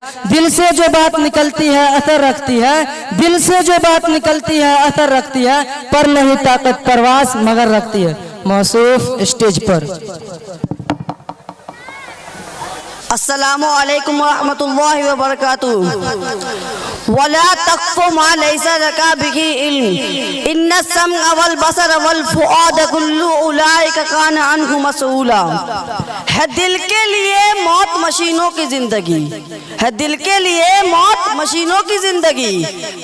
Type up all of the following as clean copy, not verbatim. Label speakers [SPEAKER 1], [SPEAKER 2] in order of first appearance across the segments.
[SPEAKER 1] दिल से जो बात निकलती है असर रखती है, दिल से जो बात निकलती है असर रखती है, पर नहीं ताकत परवास मगर रखती है। मौसूफ स्टेज पर।
[SPEAKER 2] अस्सलामु अलैकुम वरहमतुल्लाहि वबरकातुहू। वला तक़्फ़ु मा लैसा लका बिही इल्म इन्ना सम्अ वल बसर वल फुआद कुल्लु उलाइका काना अन्हु मसऊला। है दिल के लिए मौत मशीनों की जिंदगी, है दिल के लिए मौत मशीनों की जिंदगी,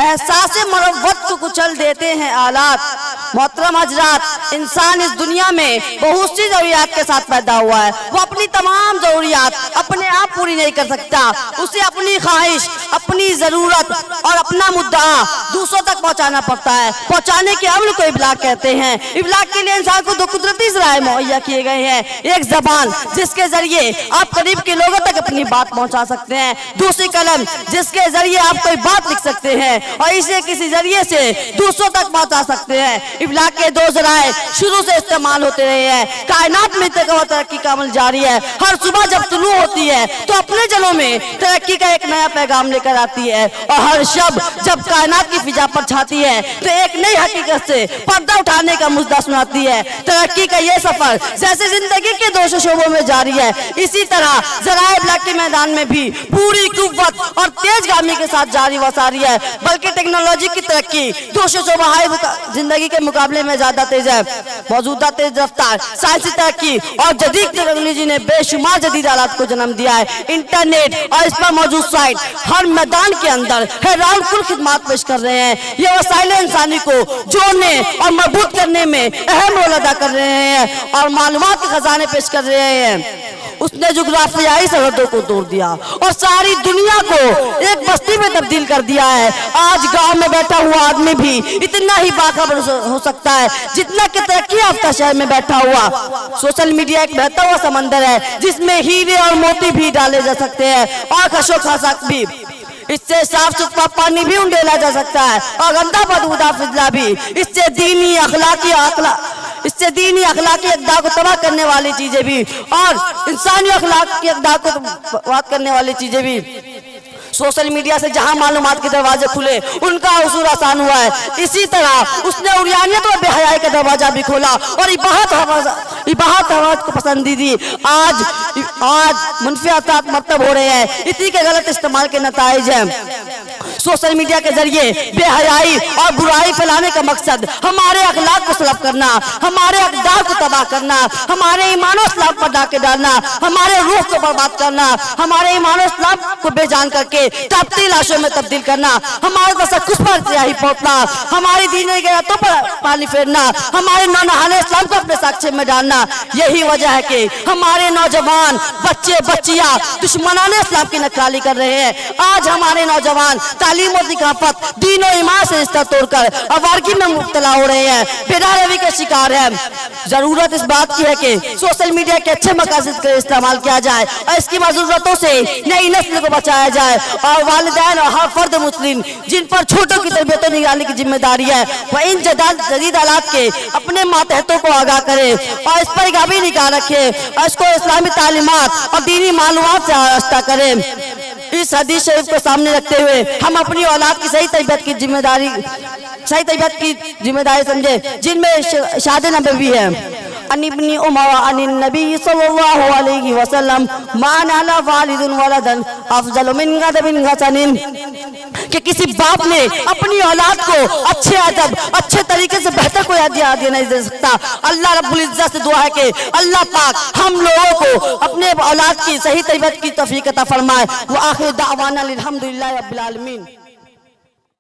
[SPEAKER 2] एहसास मरवत को कुचल देते हैं आलात। मोहतरम हजरात, इंसान इस दुनिया में बहुत सी ज़रूरियात के साथ पैदा हुआ है। वो अपनी तमाम ज़रूरियात अपने आप पूरी नहीं कर सकता। उसे अपनी ख्वाहिश, अपनी ज़रूरत और अपना मुद्दा दूसरों तक पहुंचाना पड़ता है। पहुंचाने के अमल को इबलाग कहते हैं। इबलाग के लिए इंसान को दो कुदरती ज़राए मुहैया किए गए हैं। एक ज़बान जिसके जरिए आप करीब के लोगों तक अपनी बात पहुंचा सकते हैं, दूसरी कलम जिसके जरिए आप कोई बात लिख सकते हैं और इसे किसी जरिए से दूसरों तक पहुंचा सकते हैं। इबलाग के दो ज़राए शुरू से इस्तेमाल होते रहे हैं। कायनात में तरक्की का अमल जारी है। हर सुबह जब तुलू होती है तो अपने जलों में तरक्की का एक नया पैगाम लेकर आती है, और हर शब जब कायनात की फिजा पर छाती है तो एक नई हकीकत से पर्दा उठाने का मुद्दा सुनाती है। तरक्की का ये सफर जैसे जिंदगी के दो शोबों में जारी है, इसी तरह ज़राए इबलाग के मैदान में भी पूरी कुव्वत और तेजगामी के साथ जारी व सारी है। बल्कि टेक्नोलॉजी की तरक्की दो शोबाए जिंदगी के मुकाबले में ज्यादा तेज है। मौजूदा तेज रफ्तार साइंसी तरक्की और जदीद टेक्नोलॉजी ने बेशुमार जदीद आलात को जन्म दिया है। इंटरनेट और इस पर मौजूद साइट हर मैदान के अंदर हैरान कुल खिदमात पेश कर रहे हैं। ये वसाइल इंसानी को जोड़ने और मजबूत करने में अहम रोल अदा कर रहे हैं और मालूमात के खजाने पेश कर रहे हैं। उसने जुग्राफियाई सरहदों को तोड़ दिया और सारी दुनिया को एक बस्ती में तब्दील कर दिया है। आज गांव में बैठा हुआ आदमी भी इतना ही बाखबर हो सकता है जितना कि तरक्की याफ्ता शहर में बैठा हुआ। सोशल मीडिया एक बहता हुआ समंदर है जिसमें हीरे और मोती भी डाले जा सकते हैं और खशो खसाक भी। इससे साफ सुथरा पानी भी उंडेला जा सकता है और गंदा बदबूदार फिजला भी। इससे दीनी अखलाकी अक़दार को तबाह करने वाली चीजें भी और इंसानी अखलाक की अक़दार को तबाह करने वाली चीजें भी। सोशल मीडिया से जहां मालूमात के दरवाजे खुले उनका हुसूल आसान हुआ है, इसी तरह उसने उरियानियत और बेहयाई का दरवाजा भी खोला और इबाहत हवाज को पसंदी दी। आज मनफियात मरतब हो रहे हैं, इसी के गलत इस्तेमाल के नताइज हैं। सोशल मीडिया के जरिए बेहयाई और बुराई फैलाने का मकसद हमारे अखलाक को सलब करना, हमारे अक़दार को तबाह करना, हमारे ईमान और इस्लाम पर डाके डालना, हमारे रूह को बर्बाद करना, हमारे ईमान और इस्लाम को बेजान करके तब्दील लाशों में तब्दील करना, हमारे तसक्कुस पर स्याही पोतना, हमारी दीनी गैरतों पर पानी फेरना, हमारे नौनहाने इस्लाम को अपने साक्ष्य में डालना। यही वजह है कि हमारे नौजवान बच्चे बच्चियां दुश्मनाने इस्लाम की नक्काली कर रहे हैं। आज हमारे नौजवान तालीम और सिकाफत दीन और ईमान से रिश्ता तोड़कर अवारगी में मुब्तला हो रहे हैं, बेदारवी के शिकार हैं। जरूरत इस बात की है कि सोशल मीडिया के अच्छे मकासद का इस्तेमाल किया जाए और इसकी मज़रूरतों से नई नस्ल को बचाया जाए, और वालिदैन और हर फर्द मुस्लिम जिन पर छोटों की तरबियत निकालने की जिम्मेदारी है वह इन जदीद हालात के अपने मातहतों को आगाह करे और इस पर गाबी निकाल रखे और इसको इस्लामी तालीमात और दीनी मालूमात से आरास्ता करे। इस हदीस शरीफ को सामने रखते हुए हम अपनी औलाद की सही तरबियत की जिम्मेदारी समझे, जिनमें शाद नबवी है। अनिब्नी उमर अनिन नबी सल्लल्लाहु अलैहि वसल्लम मान अला वालिदुन वलदन अफजल मिन गदबिन हसनिन, कि किसी बाप ने अपनी औलाद को अच्छे अदब अच्छे तरीके से बेहतर कोई हदिया नहीं दे सकता। अल्लाह रब्बुल इज्जत से दुआ है कि अल्लाह पाक हम लोगों को अपने औलाद की सही तरबियत की तौफीक अता फरमाए। व आखिर दावाना अल्हम्दुलिल्लाहि रब्बिल आलमीन।